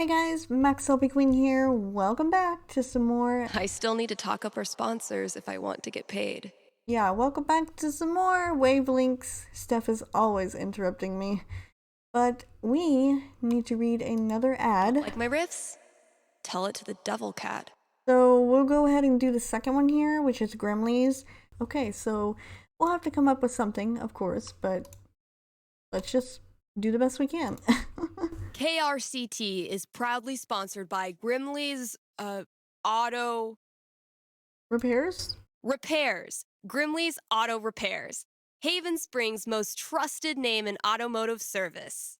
Hey guys, MaxLPQueen here. Welcome back to some more. I still need to talk up our sponsors if I want to get paid. Yeah, welcome back to some more wavelengths. Steph is always interrupting me. But we need to read another ad. Like my riffs? Tell it to the devil cat. So we'll go ahead and do the second one here, which is Grimley's. Okay, so we'll have to come up with something, of course, but let's just do the best we can. KRCT is proudly sponsored by Grimley's Auto Repairs? Repairs. Grimley's Auto Repairs. Haven Springs' most trusted name in automotive service.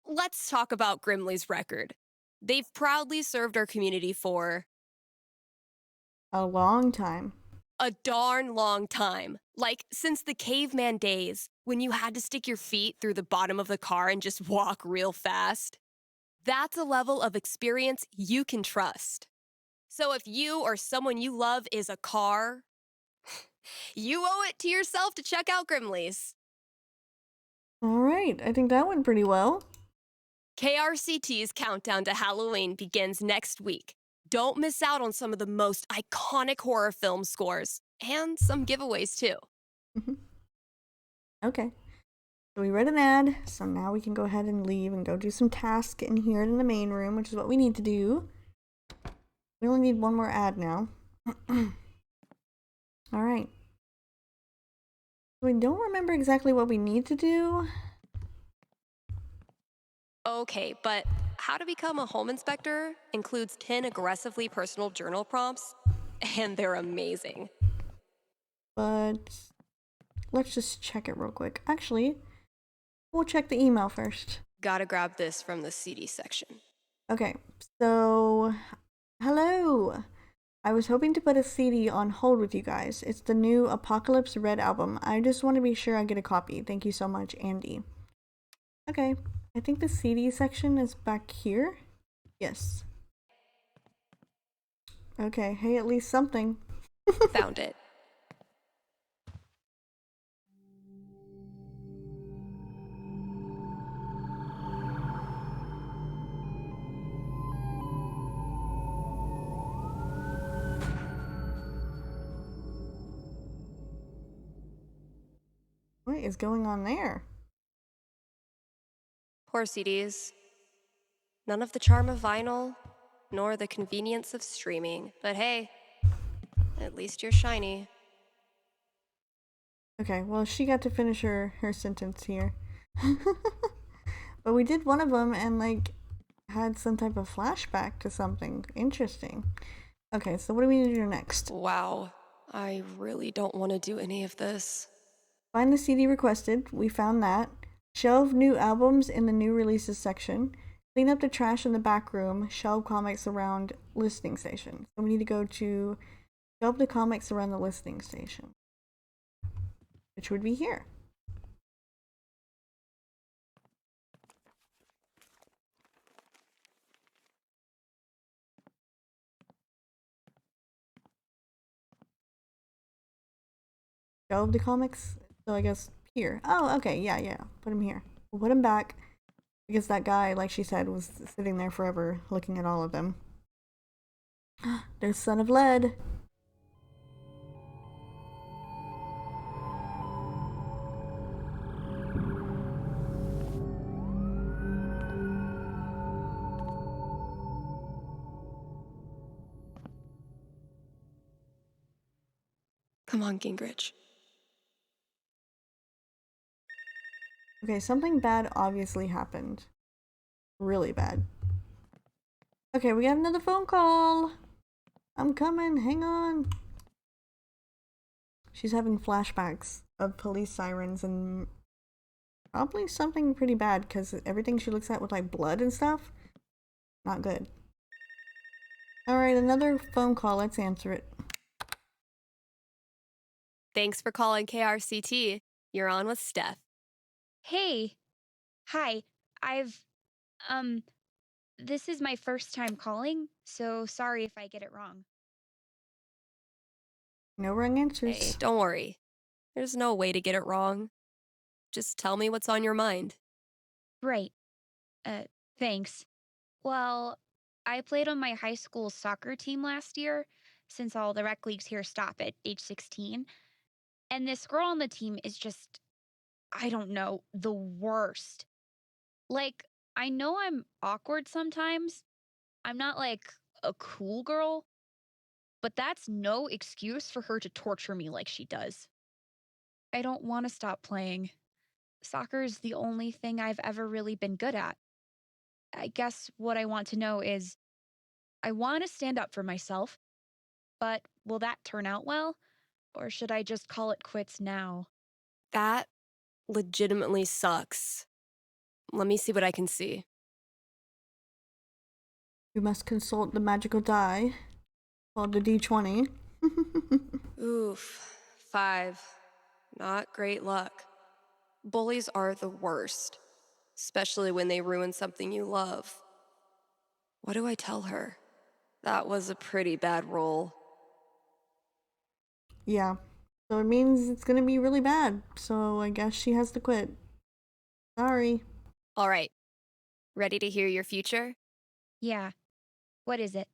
Let's talk about Grimley's record. They've proudly served our community for A long time. a darn long time. Like, since the caveman days, when you had to stick your feet through the bottom of the car and just walk real fast. That's a level of experience you can trust. So if you or someone you love is a car, you owe it to yourself to check out Grimley's. Alright, I think that went pretty well. KRCT's countdown to Halloween begins next week. Don't miss out on some of the most iconic horror film scores, and some giveaways too. Okay. So we read an ad, so now we can go ahead and leave and go do some tasks in here in the main room, which is what we need to do. We only need one more ad now. Alright. We don't remember exactly what we need to do. Okay, but how to become a home inspector includes 10 aggressively personal journal prompts, and they're amazing. But let's just check it real quick. Actually, we'll check the email first. Gotta grab this from the CD section. Okay, so hello. I was hoping to put a CD on hold with you guys. It's the new Apocalypse Red album. I just want to be sure I get a copy. Thank you so much, Andy. Okay, I think the CD section is back here. Yes. Okay, hey, at least something. Found it. What is going on there? Poor CDs. None of the charm of vinyl, nor the convenience of streaming. But hey, at least you're shiny. Okay, well, she got to finish her sentence here. But we did one of them and, like, had some type of flashback to something interesting. Okay, so what do we need to do next? Wow, I really don't want to do any of this. Find the CD requested. We found that. Shelve new albums in the new releases section. Clean up the trash in the back room. Shelve comics around listening station. So we need to go to shelve the comics around the listening station, which would be here. Shelve the comics. So I guess here. Oh, okay. Yeah. Put them here. We'll put them back. Because that guy, like she said, was sitting there forever looking at all of them. There's Son of Lead. Come on, Gingrich. Okay, something bad obviously happened. Really bad. Okay, we got another phone call. I'm coming, hang on. She's having flashbacks of police sirens and probably something pretty bad because everything she looks at with like blood and stuff, not good. Alright, another phone call. Let's answer it. Thanks for calling KRCT. You're on with Steph. Hey. Hi. This is my first time calling, so sorry if I get it wrong. No wrong answers. Hey, don't worry. There's no way to get it wrong. Just tell me what's on your mind. Great. Thanks. Well, I played on my high school soccer team last year, since all the rec leagues here stop at age 16. And this girl on the team is just, I don't know, the worst. Like, I know I'm awkward sometimes. I'm not like a cool girl, but that's no excuse for her to torture me like she does. I don't want to stop playing. Soccer is the only thing I've ever really been good at. I guess what I want to know is I want to stand up for myself, but will that turn out well? Or should I just call it quits now? That legitimately sucks. Let me see what I can see. You must consult the magical die called the D20. Oof. 5. Not great luck. Bullies are the worst, especially when they ruin something you love. What do I tell her? That was a pretty bad roll. Yeah. So it means it's gonna be really bad. So I guess she has to quit. Sorry. All right. Ready to hear your future? Yeah. What is it?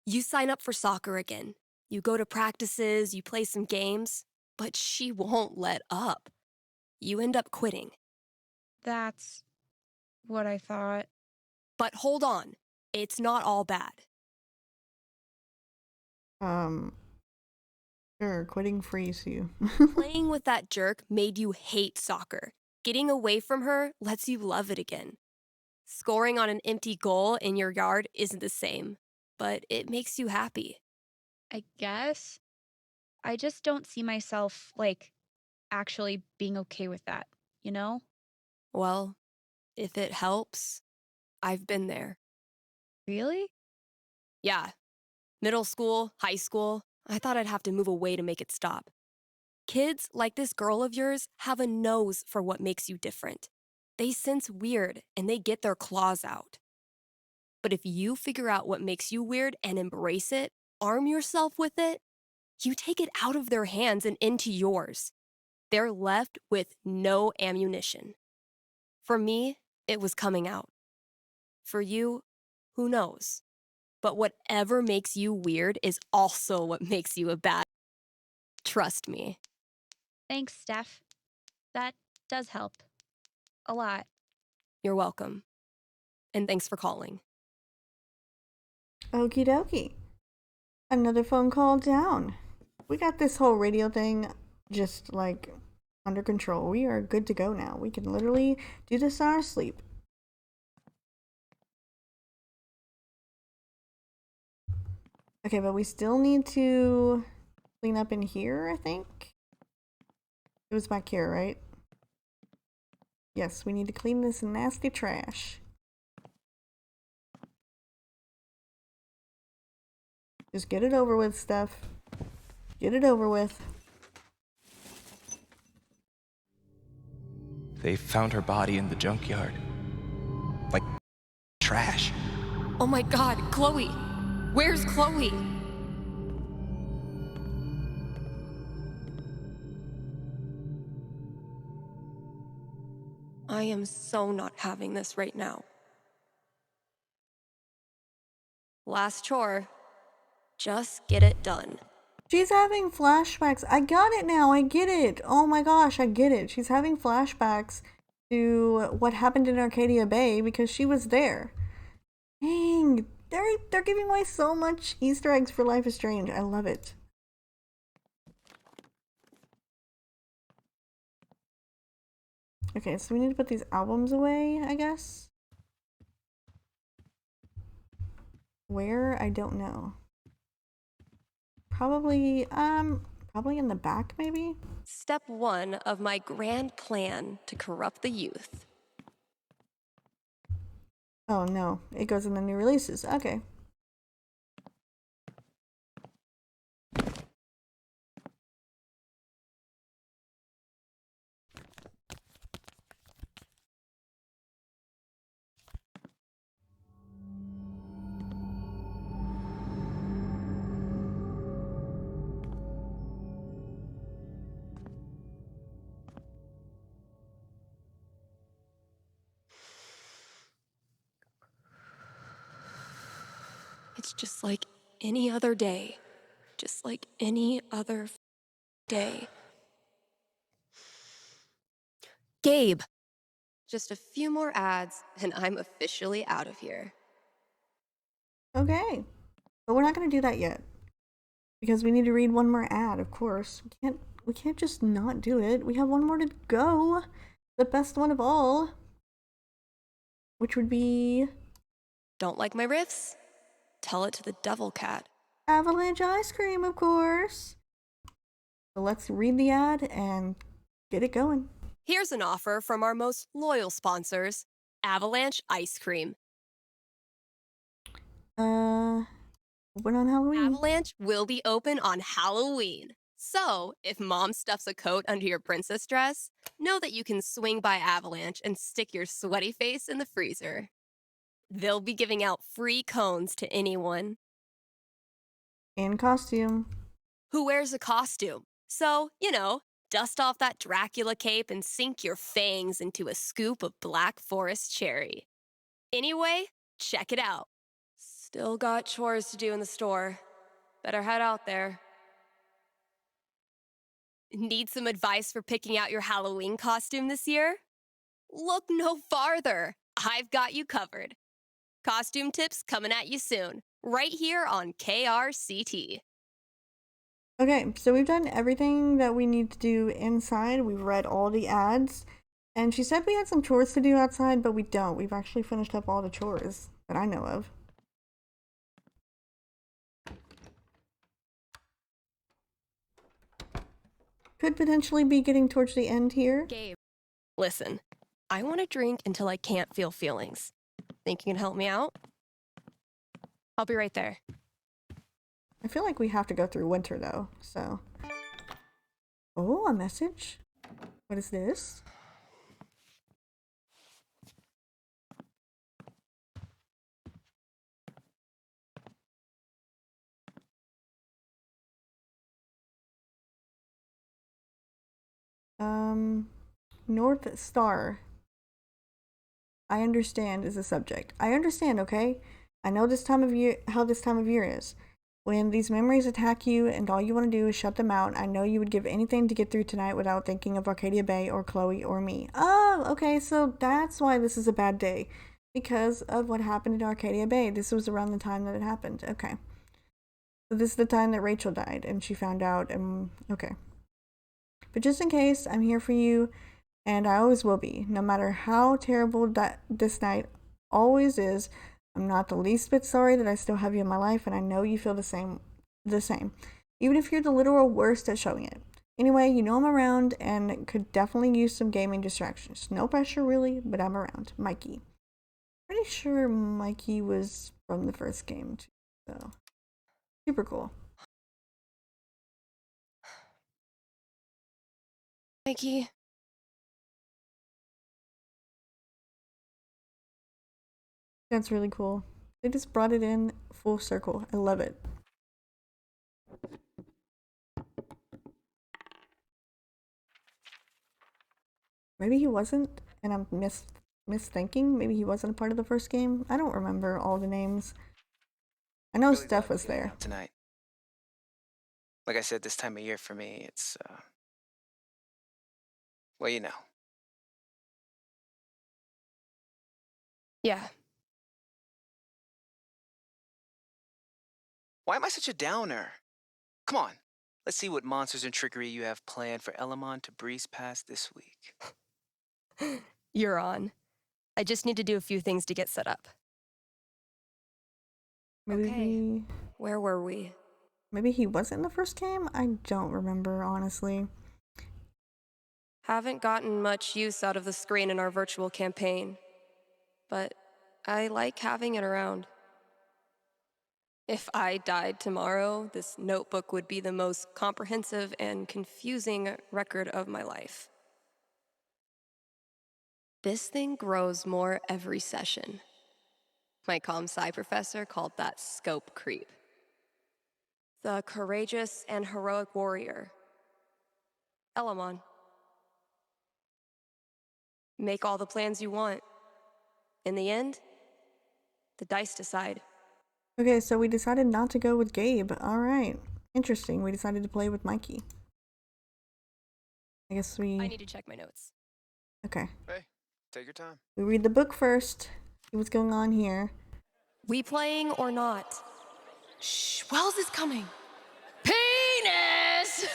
You sign up for soccer again. You go to practices, you play some games, but she won't let up. You end up quitting. That's what I thought. But hold on, it's not all bad. Um, sure, quitting frees you. Playing with that jerk made you hate soccer. Getting away from her lets you love it again. Scoring on an empty goal in your yard isn't the same, but it makes you happy. I guess. I just don't see myself, like, actually being okay with that, you know? Well, if it helps, I've been there. Really? Yeah, middle school, high school, I thought I'd have to move away to make it stop. Kids like this girl of yours have a nose for what makes you different. They sense weird and they get their claws out. But if you figure out what makes you weird and embrace it, arm yourself with it, you take it out of their hands and into yours. They're left with no ammunition. For me, it was coming out. For you, who knows? But whatever makes you weird is also what makes you a bad. Trust me. Thanks, Steph. That does help. A lot. You're welcome. And thanks for calling. Okie dokie. Another phone call down. We got this whole radio thing just like under control. We are good to go now. We can literally do this in our sleep. Okay, but we still need to clean up in here, I think. It was back here, right? Yes, we need to clean this nasty trash. Just get it over with, Steph. Get it over with. They found her body in the junkyard. Like trash. Oh my God, Chloe! Where's Chloe? I am so not having this right now. Last chore. Just get it done. She's having flashbacks. I got it now. I get it. Oh my gosh, I get it. She's having flashbacks to what happened in Arcadia Bay because she was there. Dang, they're giving away so much Easter eggs for Life is Strange. I love it. Okay, so we need to put these albums away, I guess. Where? I don't know. Probably in the back, maybe? Step 1 of my grand plan to corrupt the youth. Oh no, it goes in the new releases. Okay. It's just like any other day. Just like any other day. Gabe! Just a few more ads, and I'm officially out of here. Okay. But we're not going to do that yet. Because we need to read one more ad, of course. We can't just not do it. We have one more to go. The best one of all. Which would be Don't like my riffs? Tell it to the devil cat. Avalanche ice cream, of course. So let's read the ad and get it going. Here's an offer from our most loyal sponsors, Avalanche Ice Cream. Open on Halloween. Avalanche will be open on Halloween. So, if mom stuffs a coat under your princess dress, know that you can swing by Avalanche and stick your sweaty face in the freezer. They'll be giving out free cones to anyone In costume. who wears a costume. So, dust off that Dracula cape and sink your fangs into a scoop of Black Forest cherry. Anyway, check it out. Still got chores to do in the store. Better head out there. Need some advice for picking out your Halloween costume this year? Look no farther. I've got you covered. Costume tips coming at you soon, right here on KRCT. Okay, so we've done everything that we need to do inside. We've read all the ads. And she said we had some chores to do outside, but we don't. We've actually finished up all the chores that I know of. Could potentially be getting towards the end here. Gabe, listen, I want to drink until I can't feel feelings. Think you can help me out? I'll be right there. I feel like we have to go through winter though, so. Oh, a message? What is this? North Star. I understand is the subject. I understand, okay? I know this time of year, how this time of year is. When these memories attack you and all you want to do is shut them out, I know you would give anything to get through tonight without thinking of Arcadia Bay or Chloe or me. Oh, okay, so that's why this is a bad day. Because of what happened in Arcadia Bay. This was around the time that it happened. Okay. So this is the time that Rachel died and she found out and okay. But just in case, I'm here for you and I always will be. No matter how terrible that this night always is, I'm not the least bit sorry that I still have you in my life, and I know you feel the same. Even if you're the literal worst at showing it. Anyway, you know I'm around and could definitely use some gaming distractions. No pressure really, but I'm around. Mikey. Pretty sure Mikey was from the first game too, so super cool. Mikey. That's really cool. They just brought it in full circle. I love it. Maybe he wasn't, and I'm misthinking. Maybe he wasn't a part of the first game. I don't remember all the names. I know Really Steph glad was you're getting there. out tonight. Like I said, this time of year for me, it's well, you know. Yeah. Why am I such a downer? Come on, let's see what monsters and trickery you have planned for Elamon to breeze past this week. You're on. I just need to do a few things to get set up. Maybe Where were we? maybe he wasn't in the first game? I don't remember, honestly. Haven't gotten much use out of the screen in our virtual campaign, but I like having it around. If I died tomorrow, this notebook would be the most comprehensive and confusing record of my life. This thing grows more every session. My comp-sci professor called that scope creep. The courageous and heroic warrior. Elamon. Make all the plans you want. In the end, the dice decide. Okay, so we decided not to go with Gabe. Alright. Interesting. We decided to play with Mikey. I guess we... I need to check my notes. Okay. Hey, take your time. We read the book first. See what's going on here. We playing or not? Shh, Wells is coming. Penis!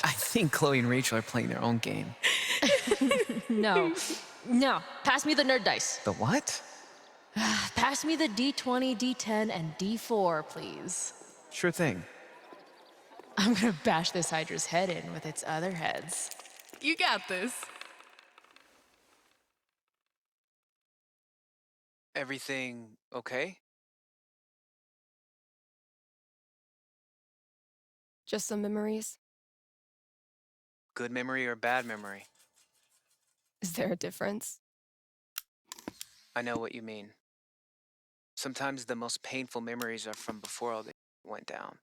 I think Chloe and Rachel are playing their own game. No. No. Pass me the nerd dice. The what? Pass me the D20, D10, and D4, please. Sure thing. I'm gonna bash this Hydra's head in with its other heads. You got this. Everything okay? Just some memories. Good memory or bad memory? Is there a difference? I know what you mean. Sometimes the most painful memories are from before all this went down.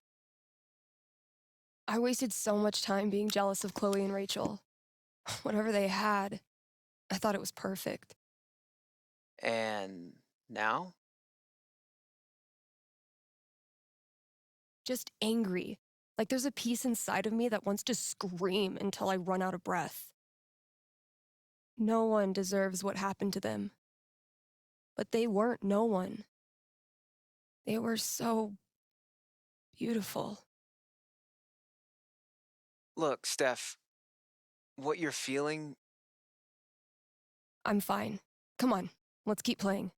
I wasted so much time being jealous of Chloe and Rachel. Whatever they had, I thought it was perfect. And now? Just angry. Like there's a piece inside of me that wants to scream until I run out of breath. No one deserves what happened to them. But they weren't no one. They were so beautiful. Look, Steph, what you're feeling, I'm fine. Come on, let's keep playing.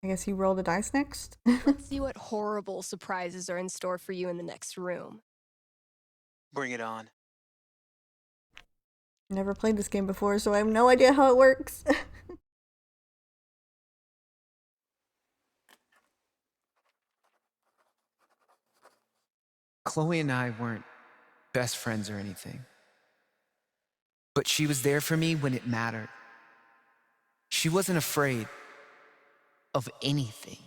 I guess you roll the dice next? Let's see what horrible surprises are in store for you in the next room. bring it on. Never played this game before, so I have no idea how it works. Chloe and I weren't best friends or anything. But she was there for me when it mattered. She wasn't afraid of anything.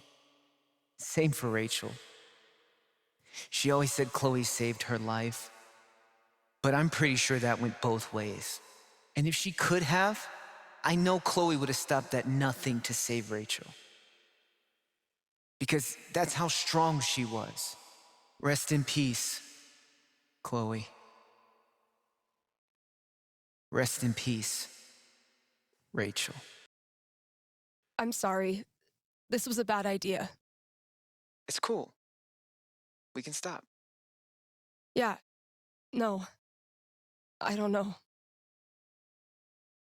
Same for Rachel. She always said Chloe saved her life, but I'm pretty sure that went both ways. And if she could have, I know Chloe would have stopped at nothing to save Rachel. Because that's how strong she was. Rest in peace, Chloe. Rest in peace, Rachel. I'm sorry. This was a bad idea. It's cool. We can stop. Yeah. No. I don't know.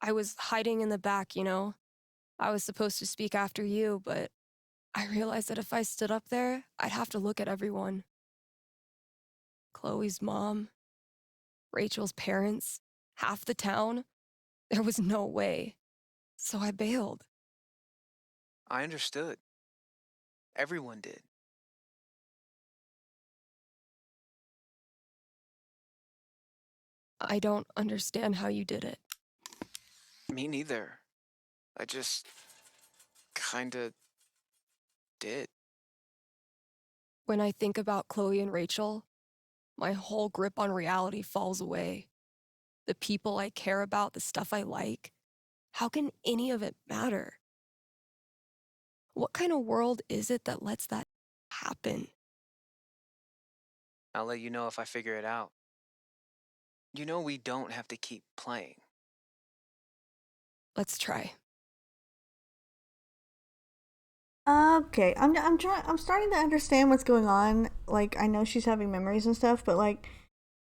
I was hiding in the back, you know? I was supposed to speak after you, but I realized that if I stood up there, I'd have to look at everyone. Chloe's mom, Rachel's parents, half the town. There was no way. So I bailed. I understood. Everyone did. I don't understand how you did it. Me neither. I just kinda did. When I think about Chloe and Rachel, my whole grip on reality falls away. The people I care about, the stuff I like, how can any of it matter? What kind of world is it that lets that happen? I'll let you know if I figure it out. You know we don't have to keep playing. Let's try. Okay, I'm starting to understand what's going on. Like, I know she's having memories and stuff, but like,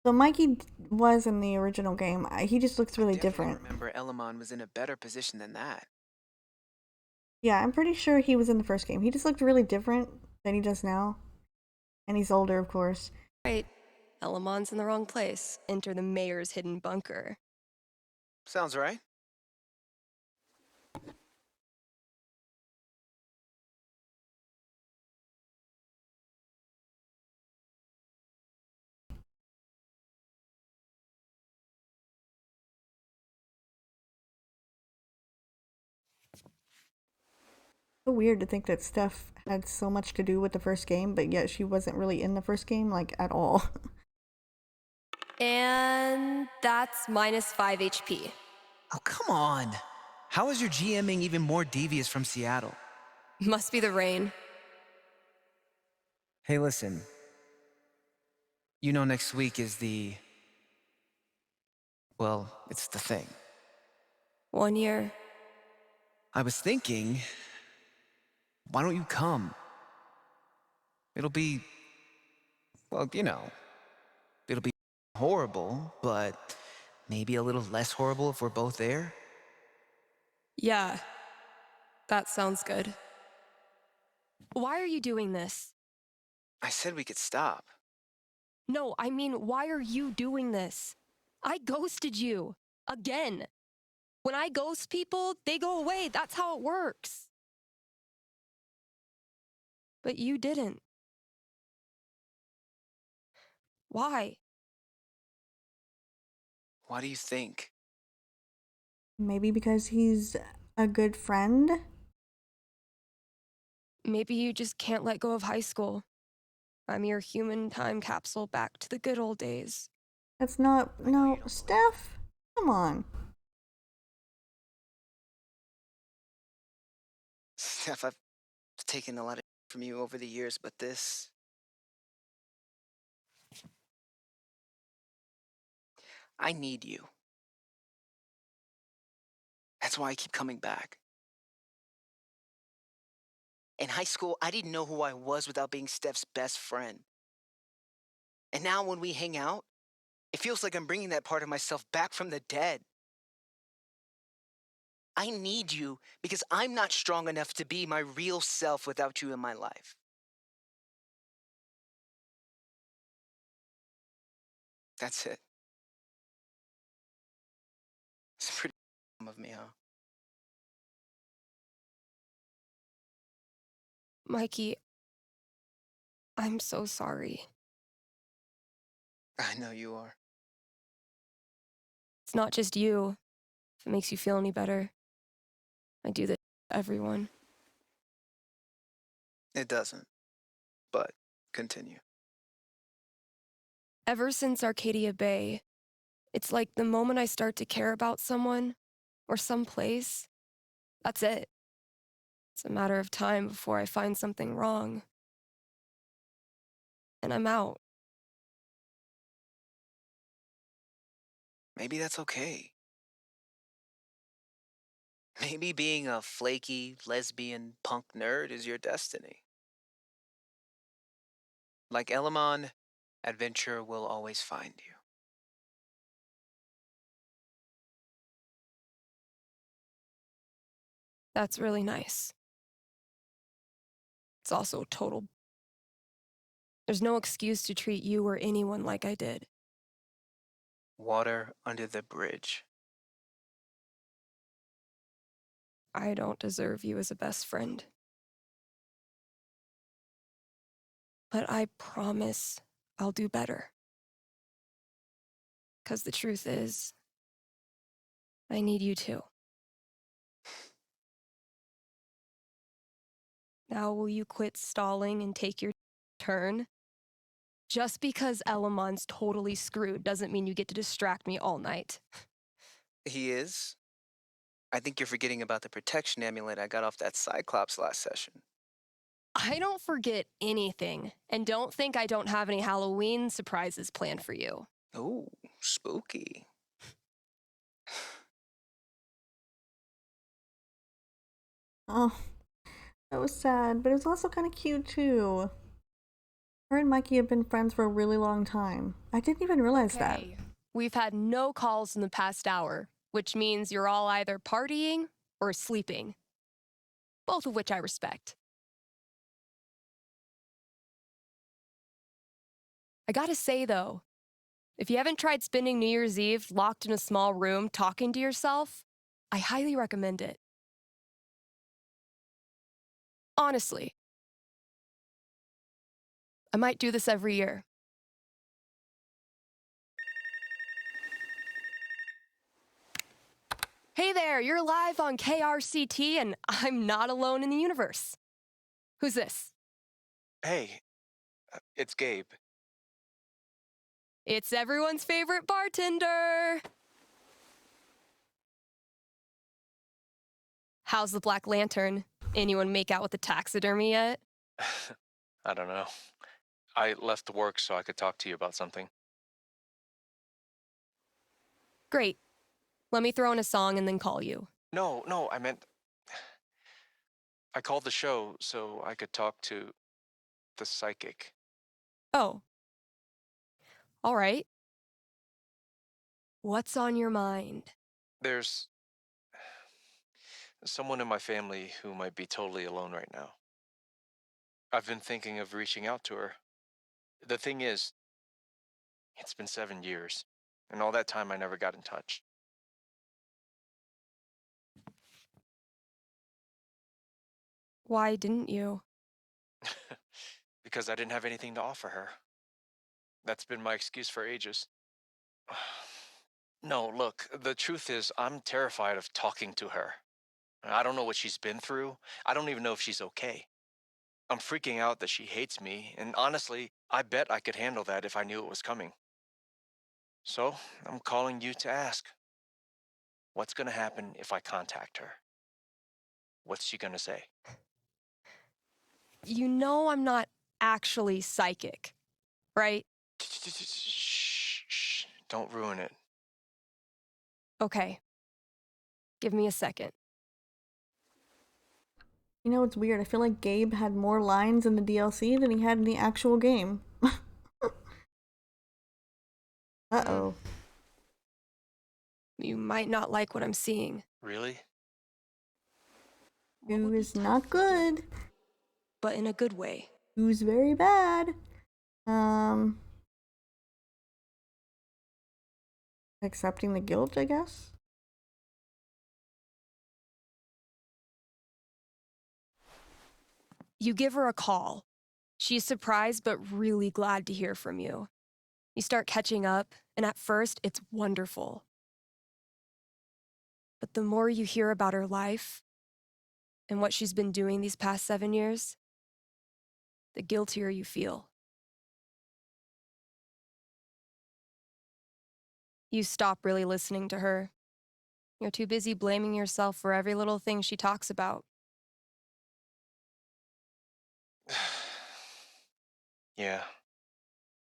so Mikey was in the original game. He just looks really Definitely different. remember Elamon was in a better position than that. Yeah, I'm pretty sure he was in the first game. He just looked really different than he does now. And he's older, of course. Right. Elamon's in the wrong place. Enter the mayor's hidden bunker. Sounds right. So weird to think that Steph had so much to do with the first game, but yet she wasn't really in the first game, like, at all. And that's -5 HP. Oh, come on. How is your GMing even more devious from Seattle? Must be the rain. Hey, listen. You know next week is well, it's the thing. 1 year. I was thinking, why don't you come? It'll be, well, it'll be horrible, but maybe a little less horrible if we're both there. Yeah, that sounds good. Why are you doing this? I said we could stop. No, I mean, why are you doing this? I ghosted you. Again. When I ghost people, they go away. That's how it works. But you didn't. Why? Why do you think? Maybe because he's a good friend? Maybe you just can't let go of high school. I'm your human time capsule back to the good old days. That's not. I know you No, don't believe Steph? Come on. Steph, I've taken a lot from you over the years, but this... I need you. That's why I keep coming back. In high school, I didn't know who I was without being Steph's best friend. And now when we hang out, it feels like I'm bringing that part of myself back from the dead. I need you because I'm not strong enough to be my real self without you in my life. That's it. It's pretty of me, huh? Mikey, I'm so sorry. I know you are. It's not just you. If it makes you feel any better. I do this to everyone. It doesn't. But continue. Ever since Arcadia Bay, it's like the moment I start to care about someone or some place, that's it. It's a matter of time before I find something wrong. And I'm out. Maybe that's okay. Maybe being a flaky, lesbian, punk nerd is your destiny. Like Elamon, adventure will always find you. That's really nice. It's also total. There's no excuse to treat you or anyone like I did. Water under the bridge. I don't deserve you as a best friend. But I promise I'll do better. 'Cause the truth is, I need you too. Now will you quit stalling and take your turn? Just because Elamon's totally screwed doesn't mean you get to distract me all night. He is? I think you're forgetting about the protection amulet I got off that Cyclops last session. I don't forget anything, and don't think I don't have any Halloween surprises planned for you. Ooh, spooky. Oh, that was sad, but it was also kind of cute too. Her and Mikey have been friends for a really long time. I didn't even realize that. We've had no calls in the past hour, which means you're all either partying or sleeping. Both of which I respect. I gotta say, though, if you haven't tried spending New Year's Eve locked in a small room talking to yourself, I highly recommend it. Honestly. I might do this every year. Hey there, you're live on KRCT, and I'm not alone in the universe. Who's this? Hey, it's Gabe. It's everyone's favorite bartender. How's the Black Lantern? Anyone make out with the taxidermy yet? I don't know. I left work so I could talk to you about something. Great. Let me throw in a song and then call you. No, I meant... I called the show so I could talk to the psychic. Oh. All right. What's on your mind? There's someone in my family who might be totally alone right now. I've been thinking of reaching out to her. The thing is, it's been 7 years, and all that time I never got in touch. Why didn't you? Because I didn't have anything to offer her. That's been my excuse for ages. No, look, the truth is, I'm terrified of talking to her. I don't know what she's been through. I don't even know if she's okay. I'm freaking out that she hates me, and honestly, I bet I could handle that if I knew it was coming. So, I'm calling you to ask, what's gonna happen if I contact her? What's she gonna say? You know I'm not actually psychic, right? Shh, don't ruin it. Okay. Give me a second. You know, it's weird. I feel like Gabe had more lines in the DLC than he had in the actual game. Uh-oh. You might not like what I'm seeing. Really? Who is not good. But in a good way. Who's very bad. Accepting the guilt, I guess? You give her a call. She's surprised but really glad to hear from you. You start catching up, and at first, it's wonderful. But the more you hear about her life and what she's been doing these past 7 years, the guiltier you feel. You stop really listening to her. You're too busy blaming yourself for every little thing she talks about. Yeah.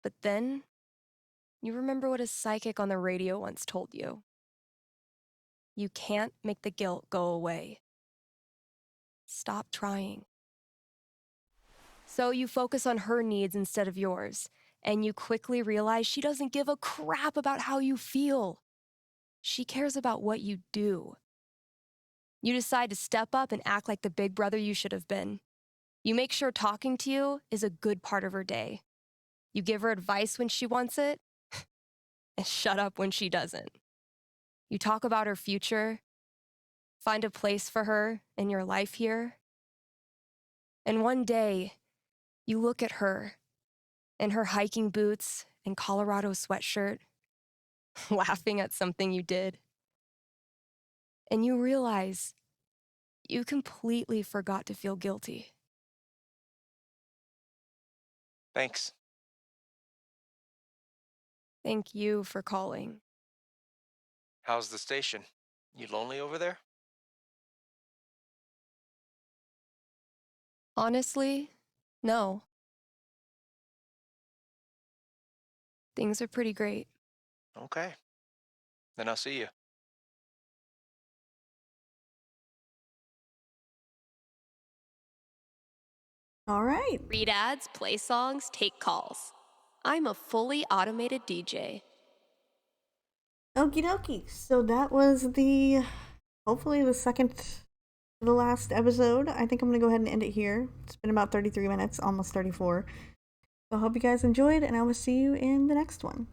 But then, you remember what a psychic on the radio once told you. You can't make the guilt go away. Stop trying. So you focus on her needs instead of yours, and you quickly realize she doesn't give a crap about how you feel. She cares about what you do. You decide to step up and act like the big brother you should have been. You make sure talking to you is a good part of her day. You give her advice when she wants it, and shut up when she doesn't. You talk about her future, find a place for her in your life here. And one day, you look at her in her hiking boots and Colorado sweatshirt, laughing at something you did. And you realize you completely forgot to feel guilty. Thanks. Thank you for calling. How's the station? You lonely over there? Honestly, no. Things are pretty great. Okay. Then I'll see you. All right. Read ads, play songs, take calls. I'm a fully automated DJ. Okie dokie. So that was hopefully the second to the last episode. I think I'm going to go ahead and end it here. It's been about 33 minutes, almost 34. So I hope you guys enjoyed, and I will see you in the next one.